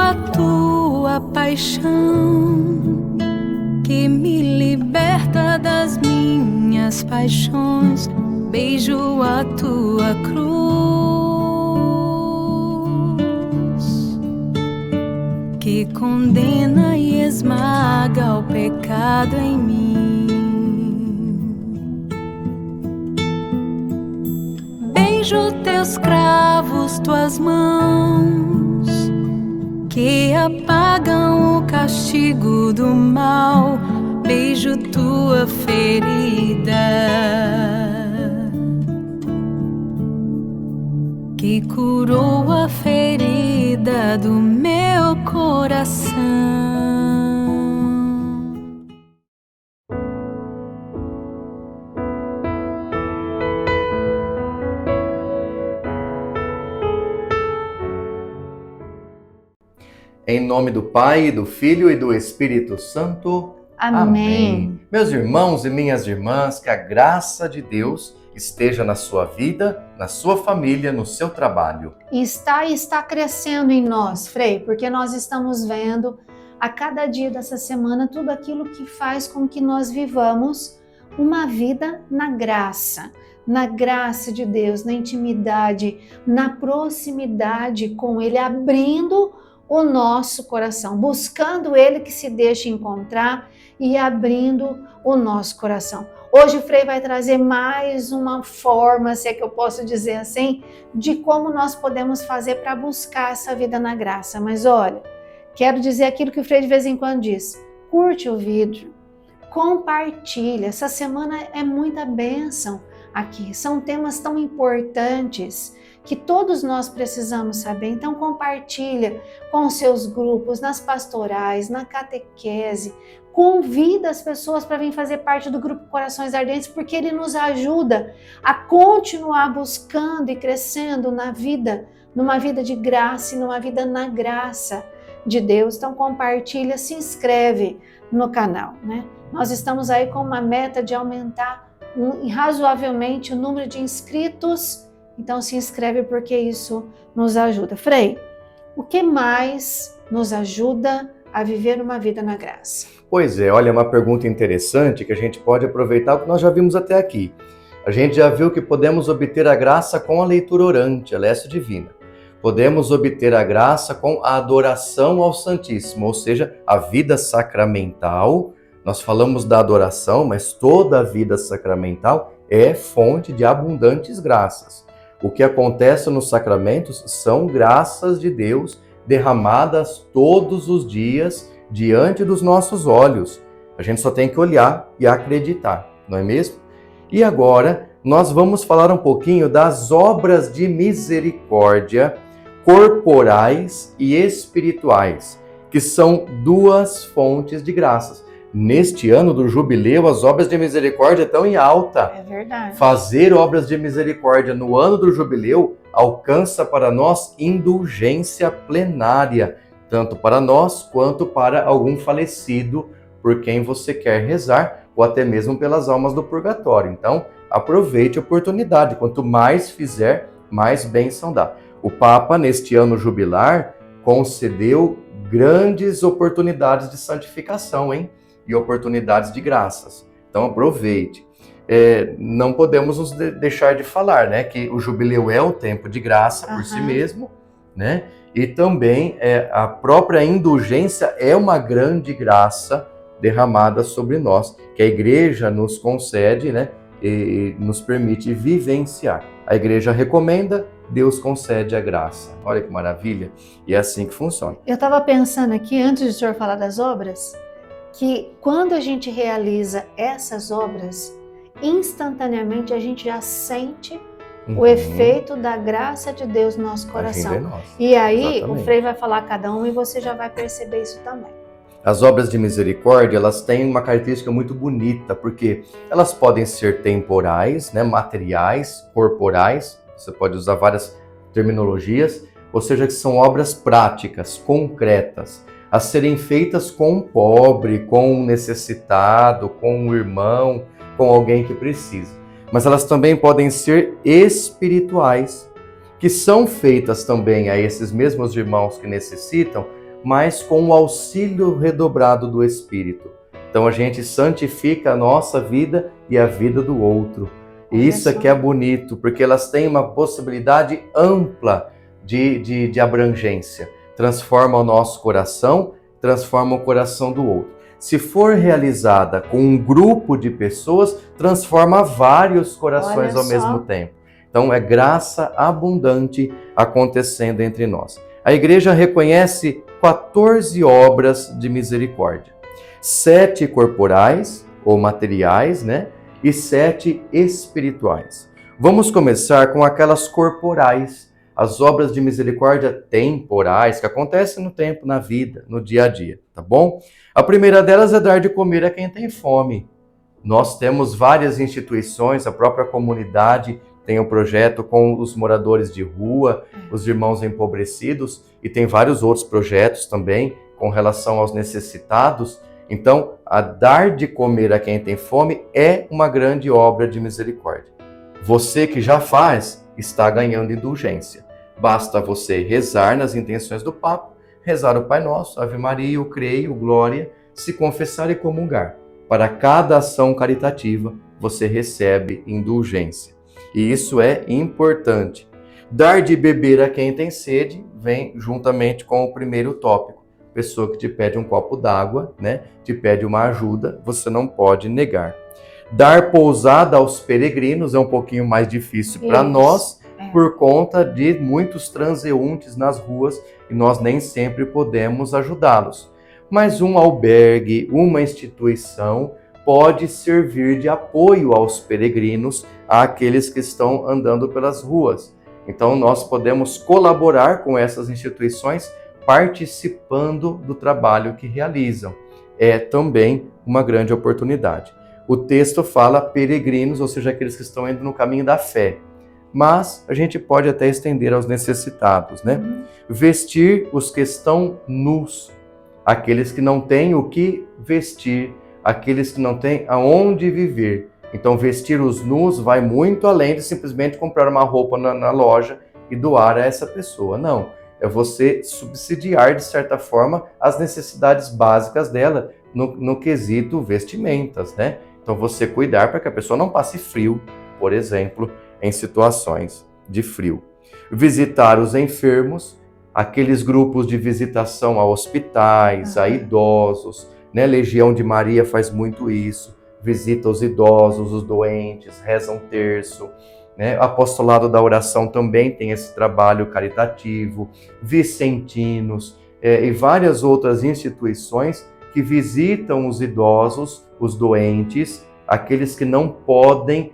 a tua paixão, que me liberta das minhas paixões. Beijo a tua cruz, que condena e esmaga o pecado em mim. Beijo teus cravos, tuas mãos, que apagam o castigo do mal. Beijo tua ferida, que curou a ferida do meu coração. Em nome do Pai, do Filho e do Espírito Santo. Amém. Meus irmãos e minhas irmãs, que a graça de Deus esteja na sua vida, na sua família, no seu trabalho. E está crescendo em nós, Frei, porque nós estamos vendo a cada dia dessa semana tudo aquilo que faz com que nós vivamos uma vida na graça de Deus, na intimidade, na proximidade com Ele, abrindo o nosso coração, buscando Ele que se deixe encontrar e abrindo o nosso coração. Hoje o Frei vai trazer mais uma forma, se é que eu posso dizer assim, de como nós podemos fazer para buscar essa vida na graça. Mas olha, quero dizer aquilo que o Frei de vez em quando diz: curte o vídeo, compartilha. Essa semana é muita bênção aqui, são temas tão importantes que todos nós precisamos saber. Então compartilha com seus grupos, nas pastorais, na catequese, convida as pessoas para vir fazer parte do grupo Corações Ardentes, porque ele nos ajuda a continuar buscando e crescendo na vida, numa vida de graça e numa vida na graça de Deus. Então compartilha, se inscreve no canal, né? Nós estamos aí com uma meta de aumentar razoavelmente o número de inscritos. Então se inscreve porque isso nos ajuda. Frei, o que mais nos ajuda a viver uma vida na graça? Pois é, olha, uma pergunta interessante que a gente pode aproveitar o que nós já vimos até aqui. A gente já viu que podemos obter a graça com a leitura orante, a Leste Divina. Podemos obter a graça com a adoração ao Santíssimo, ou seja, a vida sacramental. Nós falamos da adoração, mas toda a vida sacramental é fonte de abundantes graças. O que acontece nos sacramentos são graças de Deus derramadas todos os dias diante dos nossos olhos. A gente só tem que olhar e acreditar, não é mesmo? E agora nós vamos falar um pouquinho das obras de misericórdia corporais e espirituais, que são duas fontes de graças. Neste ano do jubileu, as obras de misericórdia estão em alta. É verdade. Fazer obras de misericórdia no ano do jubileu alcança para nós indulgência plenária, tanto para nós quanto para algum falecido por quem você quer rezar, ou até mesmo pelas almas do purgatório. Então, aproveite a oportunidade. Quanto mais fizer, mais bênção dá. O Papa, neste ano jubilar, concedeu grandes oportunidades de santificação, hein? E oportunidades de graças. Então aproveite. Não podemos nos deixar de falar, né, que o jubileu é um tempo de graça por si mesmo, né? E também a própria indulgência é uma grande graça derramada sobre nós, que a Igreja nos concede, né, e nos permite vivenciar. A Igreja recomenda, Deus concede a graça. Olha que maravilha. E é assim que funciona. Eu estava pensando aqui, antes de o senhor falar das obras, que quando a gente realiza essas obras, instantaneamente a gente já sente o efeito da graça de Deus no nosso coração. E aí exatamente. O Frei vai falar cada um e você já vai perceber isso também. As obras de misericórdia, elas têm uma característica muito bonita, porque elas podem ser temporais, né, materiais, corporais, você pode usar várias terminologias, ou seja, que são obras práticas, concretas, a serem feitas com um pobre, com um necessitado, com um irmão, com alguém que precisa. Mas elas também podem ser espirituais, que são feitas também a esses mesmos irmãos que necessitam, mas com o auxílio redobrado do Espírito. Então a gente santifica a nossa vida e a vida do outro. E isso aqui é bonito, porque elas têm uma possibilidade ampla de abrangência. Transforma o nosso coração, transforma o coração do outro. Se for realizada com um grupo de pessoas, transforma vários corações ao mesmo tempo. Então é graça abundante acontecendo entre nós. A igreja reconhece 14 obras de misericórdia. 7 corporais ou materiais, né? E 7 espirituais. Vamos começar com aquelas corporais, as obras de misericórdia temporais, que acontecem no tempo, na vida, no dia a dia, tá bom? A primeira delas é dar de comer a quem tem fome. Nós temos várias instituições, a própria comunidade tem um projeto com os moradores de rua, os irmãos empobrecidos, e tem vários outros projetos também com relação aos necessitados. Então, a dar de comer a quem tem fome é uma grande obra de misericórdia. Você que já faz, está ganhando indulgência. Basta você rezar nas intenções do Papa, rezar o Pai Nosso, Ave Maria, o Creio, Glória, se confessar e comungar. Para cada ação caritativa, você recebe indulgência. E isso é importante. Dar de beber a quem tem sede vem juntamente com o primeiro tópico. Pessoa que te pede um copo d'água, né? Te pede uma ajuda, você não pode negar. Dar pousada aos peregrinos é um pouquinho mais difícil para nós, por conta de muitos transeuntes nas ruas e nós nem sempre podemos ajudá-los. Mas um albergue, uma instituição pode servir de apoio aos peregrinos, àqueles que estão andando pelas ruas. Então nós podemos colaborar com essas instituições participando do trabalho que realizam. É também uma grande oportunidade. O texto fala peregrinos, ou seja, aqueles que estão indo no caminho da fé. Mas a gente pode até estender aos necessitados, né? Vestir os que estão nus, aqueles que não têm o que vestir, aqueles que não têm aonde viver. Então, vestir os nus vai muito além de simplesmente comprar uma roupa na loja e doar a essa pessoa. Não, é você subsidiar, de certa forma, as necessidades básicas dela no quesito vestimentas, né? Então, você cuidar para que a pessoa não passe frio, por exemplo, em situações de frio. Visitar os enfermos, aqueles grupos de visitação a hospitais, a idosos, né? Legião de Maria faz muito isso, visita os idosos, os doentes, reza um terço, né? Apostolado da Oração também tem esse trabalho caritativo, vicentinos e várias outras instituições que visitam os idosos, os doentes, aqueles que não podem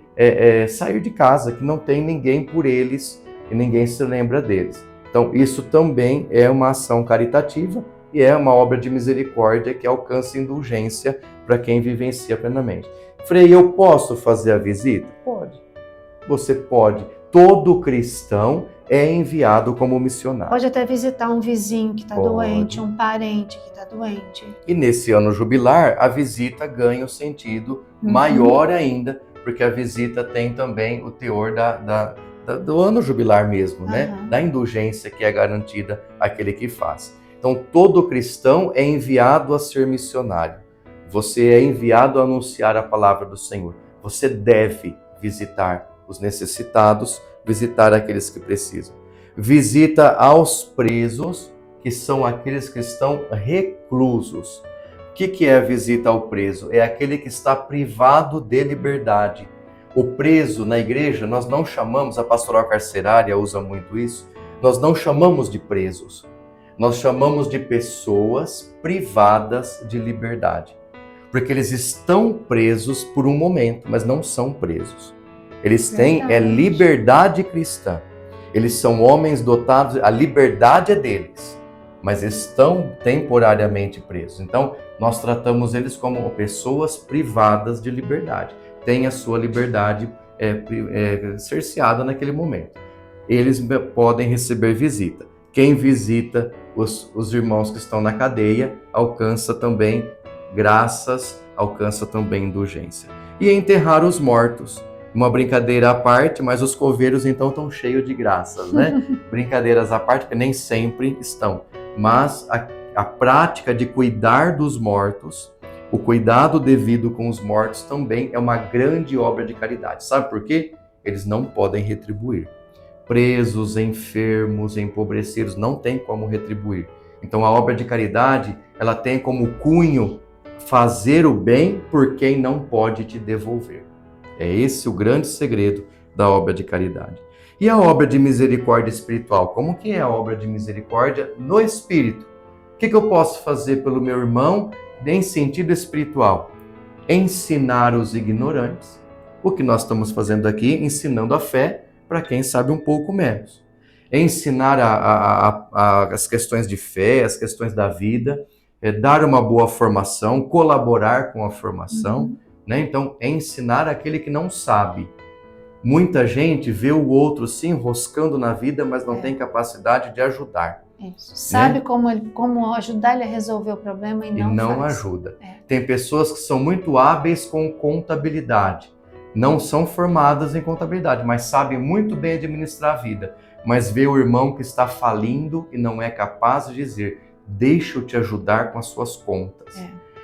sair de casa, que não tem ninguém por eles e ninguém se lembra deles. Então, isso também é uma ação caritativa e é uma obra de misericórdia que alcança indulgência para quem vivencia plenamente. Frei, eu posso fazer a visita? Pode. Você pode. Todo cristão é enviado como missionário. Pode até visitar um vizinho que está doente, um parente que está doente. E nesse ano jubilar, a visita ganha um sentido maior ainda, porque a visita tem também o teor do ano jubilar mesmo, né? Da indulgência que é garantida àquele que faz. Então, todo cristão é enviado a ser missionário. Você é enviado a anunciar a palavra do Senhor. Você deve visitar os necessitados, visitar aqueles que precisam. Visita aos presos, que são aqueles que estão reclusos. O que é a visita ao preso? É aquele que está privado de liberdade. O preso na igreja, nós não chamamos, a pastoral carcerária usa muito isso, nós não chamamos de presos. Nós chamamos de pessoas privadas de liberdade. Porque eles estão presos por um momento, mas não são presos. Eles têm liberdade cristã. Eles são homens dotados, a liberdade é deles, mas estão temporariamente presos. Então, nós tratamos eles como pessoas privadas de liberdade. Têm a sua liberdade cerceada naquele momento. Eles podem receber visita. Quem visita os irmãos que estão na cadeia alcança também graças, alcança também indulgência. E enterrar os mortos. Uma brincadeira à parte, mas os coveiros então estão cheios de graças, né? Brincadeiras à parte, porque nem sempre estão. Mas a prática de cuidar dos mortos, o cuidado devido com os mortos também é uma grande obra de caridade. Sabe por quê? Eles não podem retribuir. Presos, enfermos, empobrecidos, não tem como retribuir. Então a obra de caridade, ela tem como cunho fazer o bem por quem não pode te devolver. É esse o grande segredo da obra de caridade. E a obra de misericórdia espiritual? Como que é a obra de misericórdia no espírito? O que eu posso fazer pelo meu irmão em sentido espiritual? Ensinar os ignorantes. O que nós estamos fazendo aqui, ensinando a fé para quem sabe um pouco menos. Ensinar as questões de fé, as questões da vida, dar uma boa formação, colaborar com a formação, né? Então, ensinar aquele que não sabe. Muita gente vê o outro se enroscando na vida, mas não tem capacidade de ajudar. Isso. Sabe como ajudar ele a resolver o problema e não faz. Ajuda. Tem pessoas que são muito hábeis com contabilidade. Não são formadas em contabilidade, mas sabem muito bem administrar a vida. Mas vê o irmão que está falindo e não é capaz de dizer: deixa eu te ajudar com as suas contas.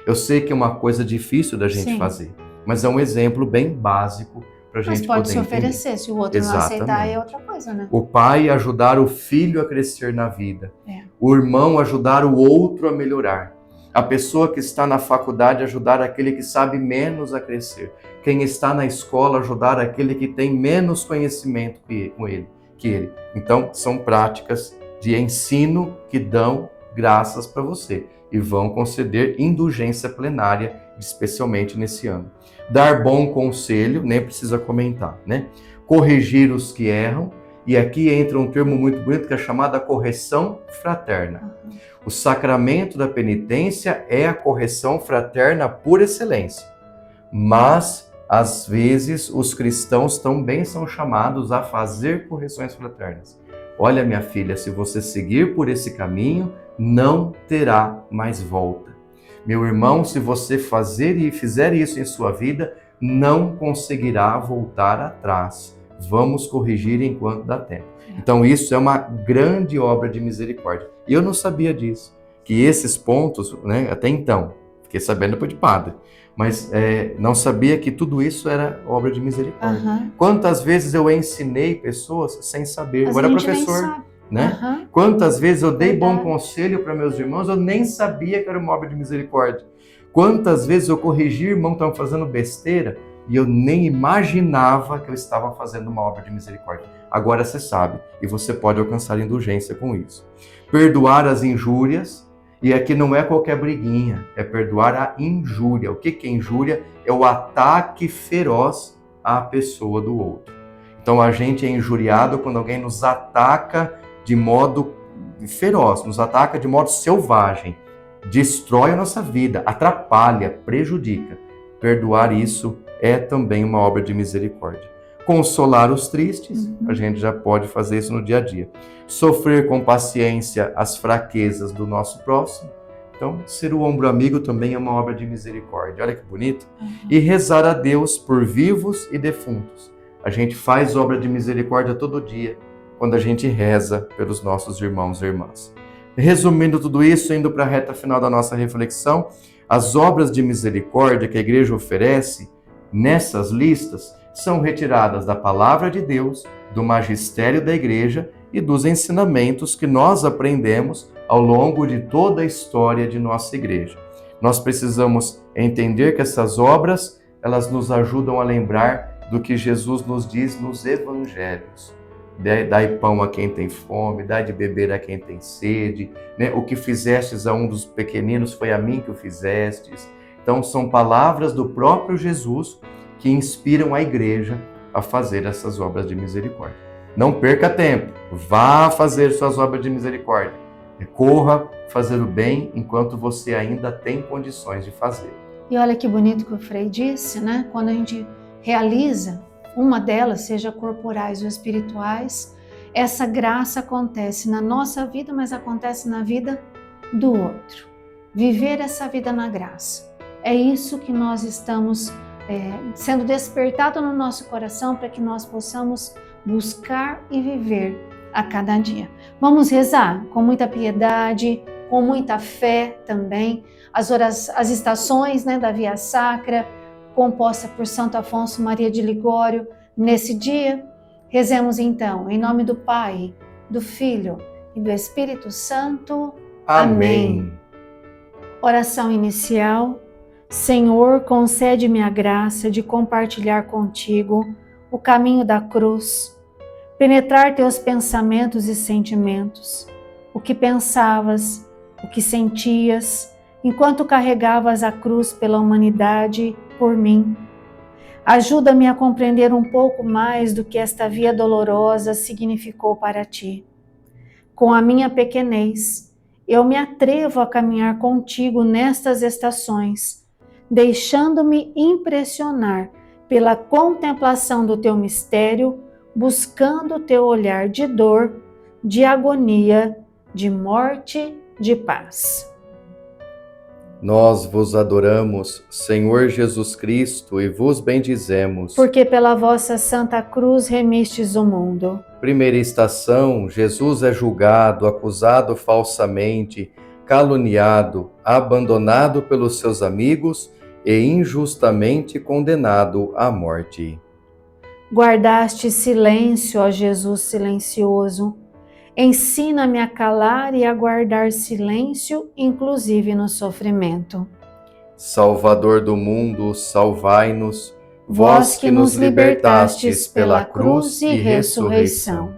Eu sei que é uma coisa difícil da gente fazer, mas é um exemplo bem básico para a gente poder entender. Mas pode se oferecer, se o outro não aceitar é outra coisa, né? O pai ajudar o filho a crescer na vida. O irmão ajudar o outro a melhorar. A pessoa que está na faculdade ajudar aquele que sabe menos a crescer. Quem está na escola ajudar aquele que tem menos conhecimento que ele. Então, são práticas de ensino que dão graças para você e vão conceder indulgência plenária, especialmente nesse ano. Dar bom conselho, nem precisa comentar, né? Corrigir os que erram, e aqui entra um termo muito bonito que é chamada correção fraterna. O sacramento da penitência é a correção fraterna por excelência, mas às vezes os cristãos também são chamados a fazer correções fraternas. Olha, minha filha, se você seguir por esse caminho, não terá mais volta. Meu irmão, se você fizer isso em sua vida, não conseguirá voltar atrás. Vamos corrigir enquanto dá tempo. Então isso é uma grande obra de misericórdia. E eu não sabia disso, que esses pontos, né, até então, fiquei sabendo depois de padre, mas não sabia que tudo isso era obra de misericórdia. Quantas vezes eu ensinei pessoas sem saber, eu era professor, né? Quantas vezes eu dei bom conselho para meus irmãos, eu nem sabia que era uma obra de misericórdia. Quantas vezes eu corrigi irmão que estavam fazendo besteira e eu nem imaginava que eu estava fazendo uma obra de misericórdia. Agora você sabe e você pode alcançar indulgência com isso. Perdoar as injúrias, e aqui não é qualquer briguinha, é perdoar a injúria. O que é injúria? É o ataque feroz à pessoa do outro. Então a gente é injuriado quando alguém nos ataca de modo feroz, nos ataca de modo selvagem, destrói a nossa vida, atrapalha, prejudica. Perdoar isso é também uma obra de misericórdia. Consolar os tristes, a gente já pode fazer isso no dia a dia. Sofrer com paciência as fraquezas do nosso próximo. Então, ser o ombro amigo também é uma obra de misericórdia. Olha que bonito. E rezar a Deus por vivos e defuntos. A gente faz obra de misericórdia todo dia, quando a gente reza pelos nossos irmãos e irmãs. Resumindo tudo isso, indo para a reta final da nossa reflexão, as obras de misericórdia que a igreja oferece nessas listas são retiradas da palavra de Deus, do magistério da igreja e dos ensinamentos que nós aprendemos ao longo de toda a história de nossa igreja. Nós precisamos entender que essas obras, elas nos ajudam a lembrar do que Jesus nos diz nos evangelhos. Dai pão a quem tem fome, dai de beber a quem tem sede, né? O que fizestes a um dos pequeninos foi a mim que o fizestes. Então são palavras do próprio Jesus que inspiram a igreja a fazer essas obras de misericórdia. Não perca tempo, vá fazer suas obras de misericórdia. Corra fazer o bem enquanto você ainda tem condições de fazer. E olha que bonito que o Frei disse, né? Quando a gente realiza uma delas, seja corporais ou espirituais, essa graça acontece na nossa vida, mas acontece na vida do outro. Viver essa vida na graça. É isso que nós estamos sendo despertado no nosso coração para que nós possamos buscar e viver a cada dia. Vamos rezar com muita piedade, com muita fé também, as estações, né, da Via Sacra, composta por Santo Afonso Maria de Ligório. Nesse dia, rezemos então, em nome do Pai, do Filho e do Espírito Santo. Amém. Oração inicial. Senhor, concede-me a graça de compartilhar contigo o caminho da cruz, penetrar teus pensamentos e sentimentos, o que pensavas, o que sentias, enquanto carregavas a cruz pela humanidade por mim. Ajuda-me a compreender um pouco mais do que esta via dolorosa significou para ti. Com a minha pequenez, eu me atrevo a caminhar contigo nestas estações, deixando-me impressionar pela contemplação do teu mistério, buscando o teu olhar de dor, de agonia, de morte, de paz. Nós vos adoramos, Senhor Jesus Cristo, e vos bendizemos. Porque pela vossa Santa Cruz remistes o mundo. Primeira estação, Jesus é julgado, acusado falsamente, caluniado, abandonado pelos seus amigos e injustamente condenado à morte. Guardaste silêncio, ó Jesus silencioso. Ensina-me a calar e a guardar silêncio, inclusive no sofrimento. Salvador do mundo, salvai-nos, vós que nos libertastes pela cruz e ressurreição.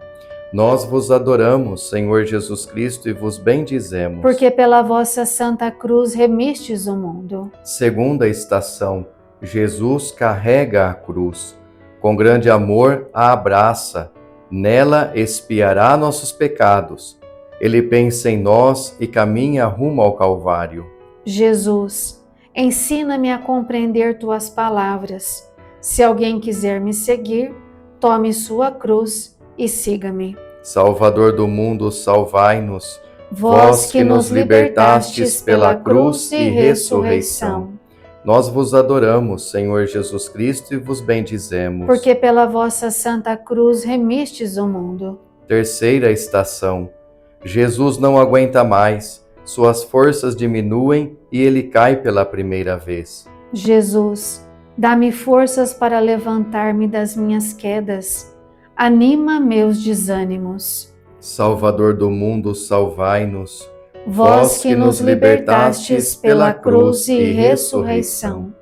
Nós vos adoramos, Senhor Jesus Cristo, e vos bendizemos. Porque pela vossa Santa Cruz remistes o mundo. Segunda estação, Jesus carrega a cruz. Com grande amor a abraça. Nela expiará nossos pecados. Ele pensa em nós e caminha rumo ao Calvário. Jesus, ensina-me a compreender tuas palavras. Se alguém quiser me seguir, tome sua cruz e siga-me. Salvador do mundo, salvai-nos. Vós que nos libertastes pela cruz e ressurreição. Nós vos adoramos, Senhor Jesus Cristo, e vos bendizemos. Porque pela vossa Santa Cruz remistes o mundo. Terceira estação. Jesus não aguenta mais, suas forças diminuem e ele cai pela primeira vez. Jesus, dá-me forças para levantar-me das minhas quedas. Anima meus desânimos. Salvador do mundo, salvai-nos. Vós que nos libertastes pela cruz e ressurreição.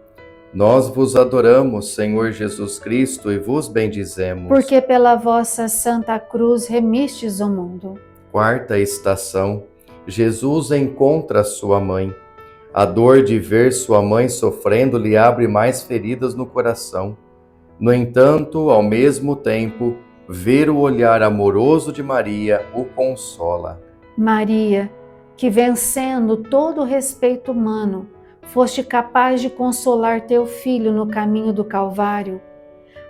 Nós vos adoramos, Senhor Jesus Cristo, e vos bendizemos. Porque pela vossa Santa Cruz remistes o mundo. Quarta estação. Jesus encontra sua mãe. A dor de ver sua mãe sofrendo lhe abre mais feridas no coração. No entanto, ao mesmo tempo, ver o olhar amoroso de Maria o consola. Maria, que vencendo todo o respeito humano, foste capaz de consolar teu filho no caminho do Calvário,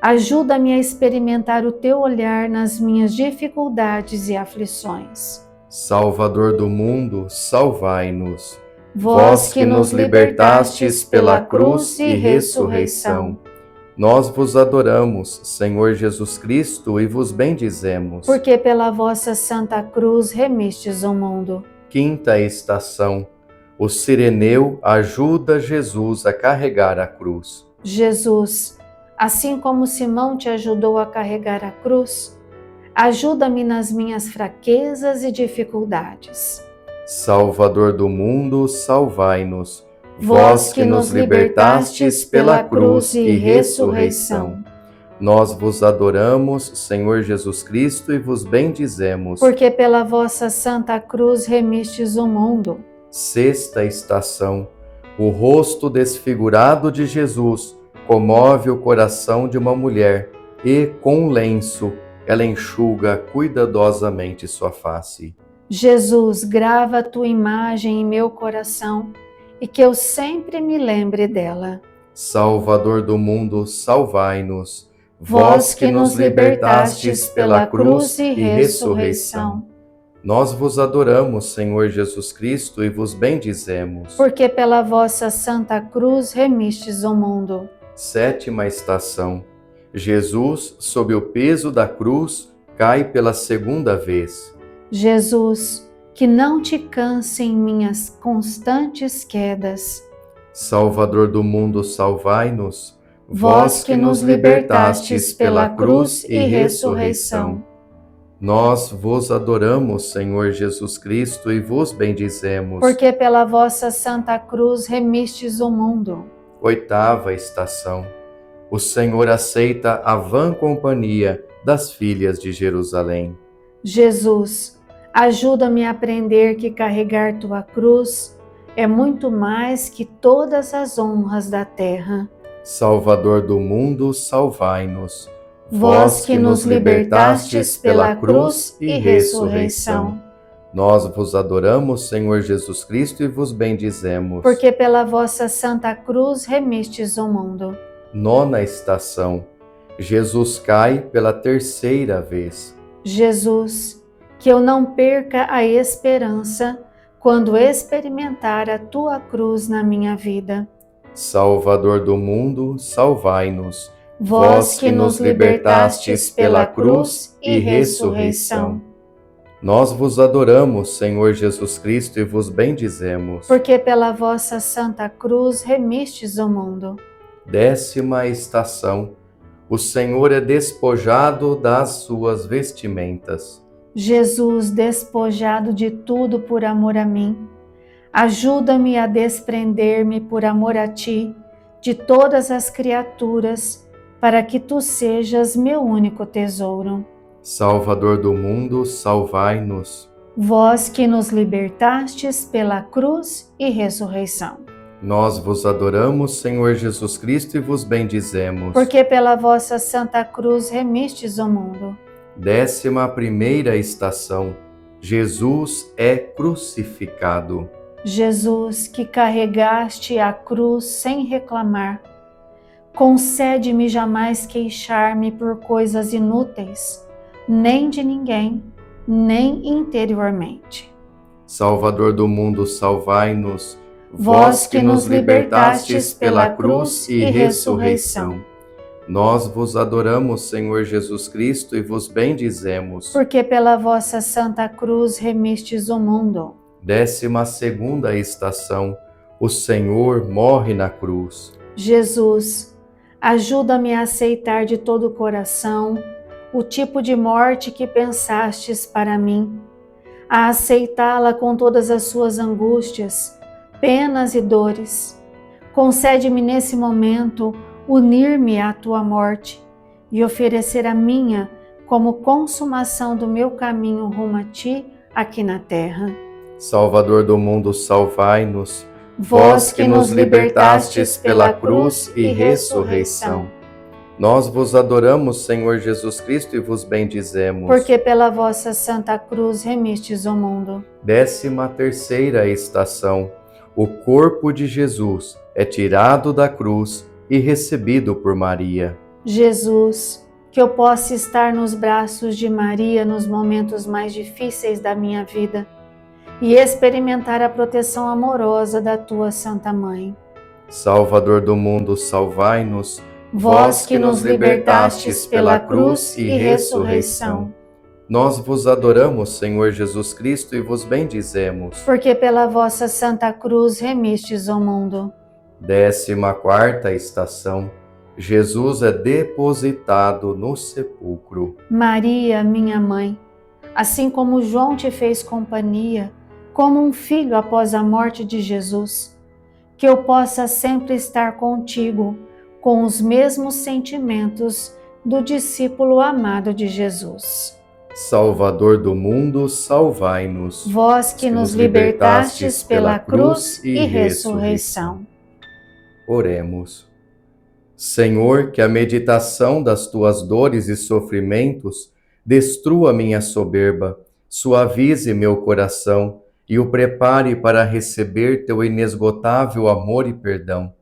ajuda-me a experimentar o teu olhar nas minhas dificuldades e aflições. Salvador do mundo, salvai-nos. Vós que nos libertastes pela cruz e ressurreição. Nós vos adoramos, Senhor Jesus Cristo, e vos bendizemos. Porque pela vossa Santa Cruz remistes o mundo. Quinta estação. O sireneu ajuda Jesus a carregar a cruz. Jesus, assim como Simão te ajudou a carregar a cruz, ajuda-me nas minhas fraquezas e dificuldades. Salvador do mundo, salvai-nos. Vós que nos libertastes pela cruz e ressurreição. Nós vos adoramos, Senhor Jesus Cristo, e vos bendizemos. Porque pela vossa Santa Cruz remistes o mundo. Sexta estação. O rosto desfigurado de Jesus comove o coração de uma mulher e, com um lenço, ela enxuga cuidadosamente sua face. Jesus, grava a tua imagem em meu coração e que eu sempre me lembre dela. Salvador do mundo, salvai-nos. Vós que nos libertastes pela cruz e ressurreição. Nós vos adoramos, Senhor Jesus Cristo, e vos bendizemos. Porque pela vossa Santa Cruz remistes o mundo. Sétima estação. Jesus, sob o peso da cruz, cai pela segunda vez. Jesus, que não te cansem minhas constantes quedas. Salvador do mundo, salvai-nos. Vós que nos libertastes pela cruz e ressurreição. Nós vos adoramos, Senhor Jesus Cristo, e vos bendizemos. Porque pela vossa Santa Cruz remistes o mundo. 8ª estação. O Senhor aceita a vã companhia das filhas de Jerusalém. Jesus, ajuda-me a aprender que carregar tua cruz é muito mais que todas as honras da terra. Salvador do mundo, salvai-nos. Vós que nos libertastes pela cruz e ressurreição. Nós vos adoramos, Senhor Jesus Cristo, e vos bendizemos. Porque pela vossa Santa Cruz remistes o mundo. 9ª estação. Jesus cai pela 3ª vez. Jesus, que eu não perca a esperança quando experimentar a tua cruz na minha vida. Salvador do mundo, salvai-nos. Vós que nos libertastes pela cruz e ressurreição. Nós vos adoramos, Senhor Jesus Cristo, e vos bendizemos. Porque pela vossa Santa Cruz remistes o mundo. 10ª estação. O Senhor é despojado das suas vestimentas. Jesus, despojado de tudo por amor a mim, ajuda-me a desprender-me por amor a ti de todas as criaturas, para que tu sejas meu único tesouro. Salvador do mundo, salvai-nos. Vós que nos libertastes pela cruz e ressurreição. Nós vos adoramos, Senhor Jesus Cristo, e vos bendizemos. Porque pela vossa Santa Cruz remistes o mundo. 11ª estação. Jesus é crucificado. Jesus, que carregaste a cruz sem reclamar, concede-me jamais queixar-me por coisas inúteis, nem de ninguém, nem interiormente. Salvador do mundo, salvai-nos. Vós que nos libertastes pela cruz e ressurreição. Nós vos adoramos, Senhor Jesus Cristo, e vos bendizemos. Porque pela vossa Santa Cruz remistes o mundo. 12ª estação. O Senhor morre na cruz. Jesus, ajuda-me a aceitar de todo o coração o tipo de morte que pensastes para mim, a aceitá-la com todas as suas angústias, penas e dores. Concede-me nesse momento unir-me à tua morte e oferecer a minha como consumação do meu caminho rumo a ti aqui na terra. Salvador do mundo, salvai-nos. Vós que nos libertastes pela cruz e ressurreição. Nós vos adoramos, Senhor Jesus Cristo, e vos bendizemos. Porque pela vossa Santa Cruz remistes o mundo. 13ª estação. O corpo de Jesus é tirado da cruz e recebido por Maria. Jesus, que eu possa estar nos braços de Maria nos momentos mais difíceis da minha vida e experimentar a proteção amorosa da tua Santa Mãe. Salvador do mundo, salvai-nos. Vós que nos libertastes pela cruz e ressurreição. Nós vos adoramos, Senhor Jesus Cristo, e vos bendizemos. Porque pela vossa Santa Cruz remistes o mundo. 14ª estação. Jesus é depositado no sepulcro. Maria, minha mãe, assim como João te fez companhia, como um filho após a morte de Jesus, que eu possa sempre estar contigo, com os mesmos sentimentos do discípulo amado de Jesus. Salvador do mundo, salvai-nos. Vós que nos libertastes pela cruz e ressurreição. Oremos. Senhor, que a meditação das tuas dores e sofrimentos destrua minha soberba, suavize meu coração e o prepare para receber teu inesgotável amor e perdão.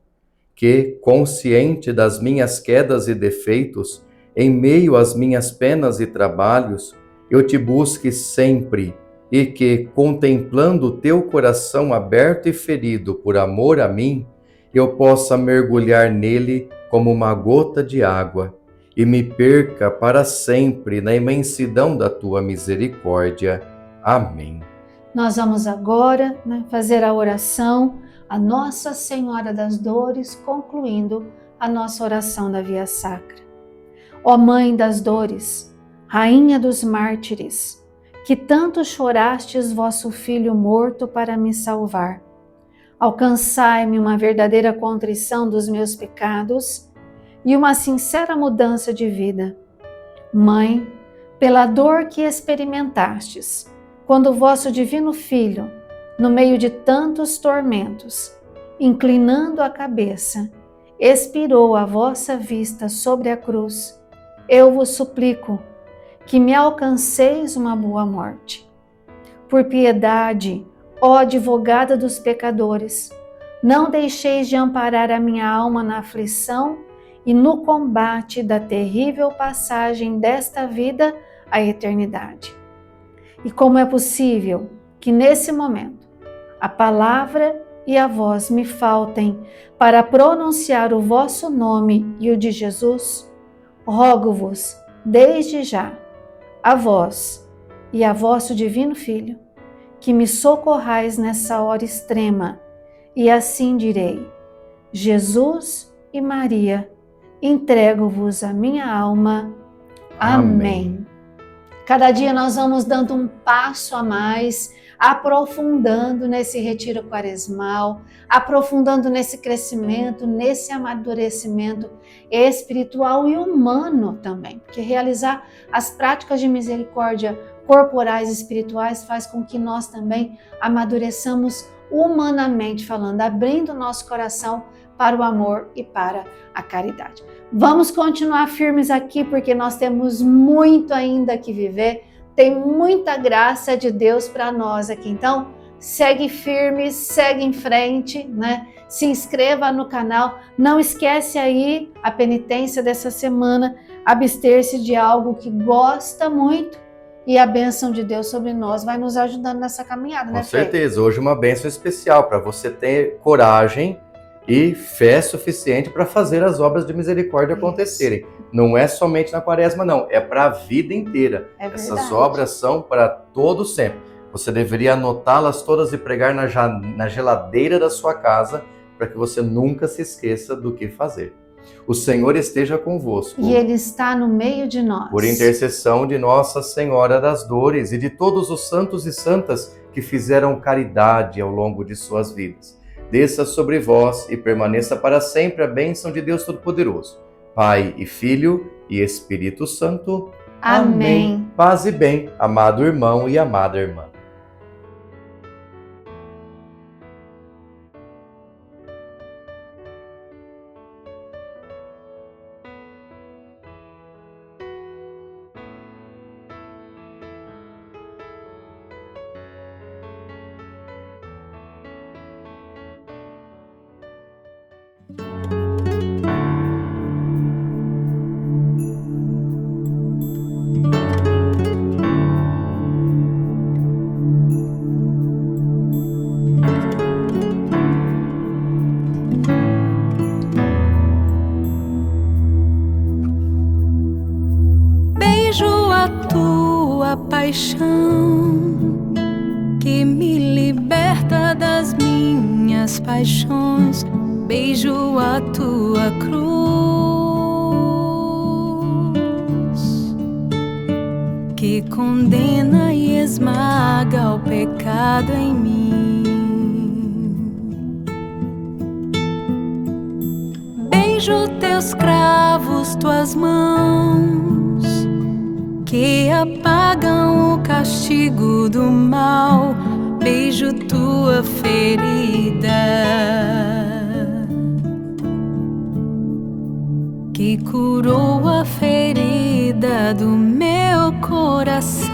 Que, consciente das minhas quedas e defeitos, em meio às minhas penas e trabalhos, eu te busque sempre e que, contemplando o teu coração aberto e ferido por amor a mim, eu possa mergulhar nele como uma gota de água e me perca para sempre na imensidão da tua misericórdia. Amém. Nós vamos agora, fazer a oração a Nossa Senhora das Dores, concluindo a nossa oração da Via Sacra. Ó Mãe das Dores, Rainha dos Mártires, que tanto chorastes vosso Filho morto para me salvar, alcançai-me uma verdadeira contrição dos meus pecados e uma sincera mudança de vida. Mãe, pela dor que experimentastes, quando o vosso divino Filho, no meio de tantos tormentos, inclinando a cabeça, expirou a vossa vista sobre a cruz, eu vos suplico que me alcanceis uma boa morte. Por piedade, ó advogada dos pecadores, não deixeis de amparar a minha alma na aflição e no combate da terrível passagem desta vida à eternidade. E como é possível que nesse momento a palavra e a voz me faltem para pronunciar o vosso nome e o de Jesus, rogo-vos desde já, a vós e a vosso divino Filho, que me socorrais nessa hora extrema, e assim direi: Jesus e Maria, entrego-vos a minha alma. Amém. Cada dia nós vamos dando um passo a mais, aprofundando nesse retiro quaresmal, aprofundando nesse crescimento, nesse amadurecimento espiritual e humano também, porque realizar as práticas de misericórdia corporais e espirituais faz com que nós também amadureçamos humanamente falando, abrindo nosso coração para o amor e para a caridade. Vamos continuar firmes aqui porque nós temos muito ainda que viver, tem muita graça de Deus para nós aqui. Então, segue firme, segue em frente, Se inscreva no canal. Não esquece aí a penitência dessa semana, abster-se de algo que gosta muito e a bênção de Deus sobre nós vai nos ajudando nessa caminhada, Com certeza. Hoje uma bênção especial para você ter coragem e fé suficiente para fazer as obras de misericórdia acontecerem. Não é somente na quaresma, não. É para a vida inteira. Essas obras são para todo sempre. Você deveria anotá-las todas e pregar na geladeira da sua casa para que você nunca se esqueça do que fazer. O Senhor esteja convosco. E Ele está no meio de nós. Por intercessão de Nossa Senhora das Dores e de todos os santos e santas que fizeram caridade ao longo de suas vidas. Desça sobre vós e permaneça para sempre a bênção de Deus Todo-Poderoso, Pai e Filho e Espírito Santo. Amém. Paz e bem, amado irmão e amada irmã. Paixão que me liberta das minhas paixões, beijo a tua cruz que condena e esmaga o pecado em mim. Beijo teus cravos, tuas mãos que apagam o castigo do mal, beijo tua ferida que curou a ferida do meu coração.